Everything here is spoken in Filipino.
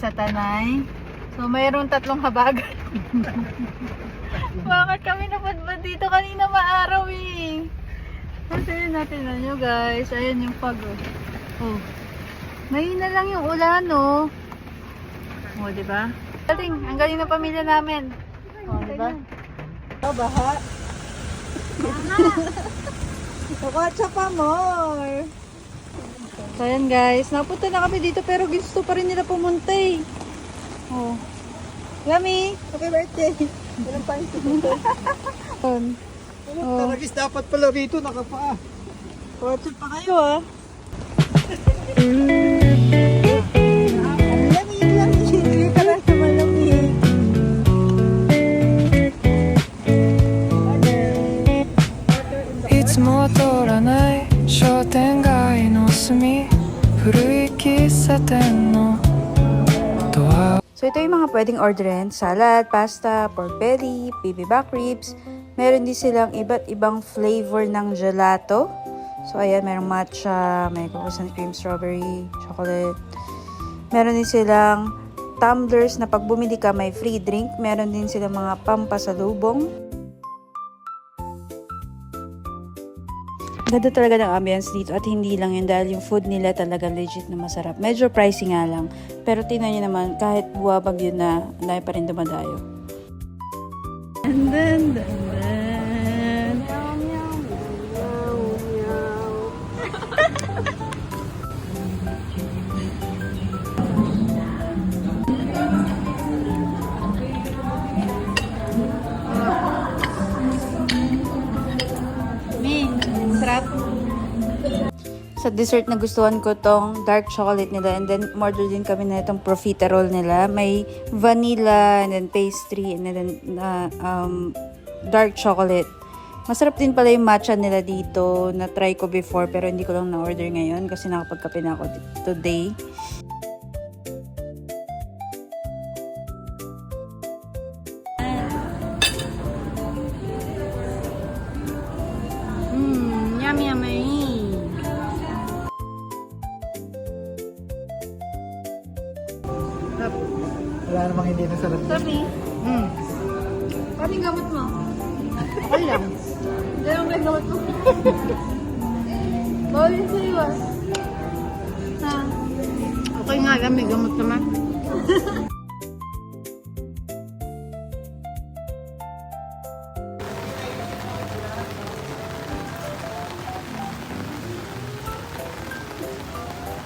sa Tanay. So, mayroong 3 habagat. Bakit kami napadbad dito kanina maaraw eh? Kasi natin na nyo guys. Ayan yung fog oh. Mahina lang yung ulan oh. Oh, diba? Ang galing ng pamilya namin. Oh, diba? Oh, baha. Sakotsa pa more. So, ayan guys. Napunta na kami dito pero gusto pa rin nila pumunta eh. Oh. Yummy! Happy birthday! Walang pansin dito. Oh. Taragis dapat pala rito nakapaa. Kotse pa kayo ah. Lamig lang. Hindi ka lang sa malamig. いつも通らない商店街の隅古い喫茶店のドア So ito yung mga pwedeng orderin. Salad, pasta, pork belly, baby back ribs. Meron din silang iba't ibang flavor ng gelato. So ayan, merong matcha, may cookies and cream, strawberry, chocolate. Meron din silang tumblers na pag bumili ka may free drink. Meron din silang mga pampasalubong. Ganda talaga ng ambience dito at hindi lang yun dahil yung food nila talaga legit na masarap. Medyo pricey nga lang. Pero tingnan nyo naman, kahit buwabag yun na, dahil pa rin dumadayo. And then. Sarap. Sa dessert na gustuhan ko tong dark chocolate nila and then order din kami na itong profiterole nila. May vanilla and then pastry and then dark chocolate. Masarap din pala yung matcha nila dito. Na-try ko before pero hindi ko lang na-order ngayon kasi nakapagkape na ako today. Yummy, yummy. Wala namang hindi nasarap. Sabi? Kaming gamot mo? Okay lang. Hindi lang may gamot mo. Bawal yung sa'yo ah. Ha? Okay nga lang, may gamot naman.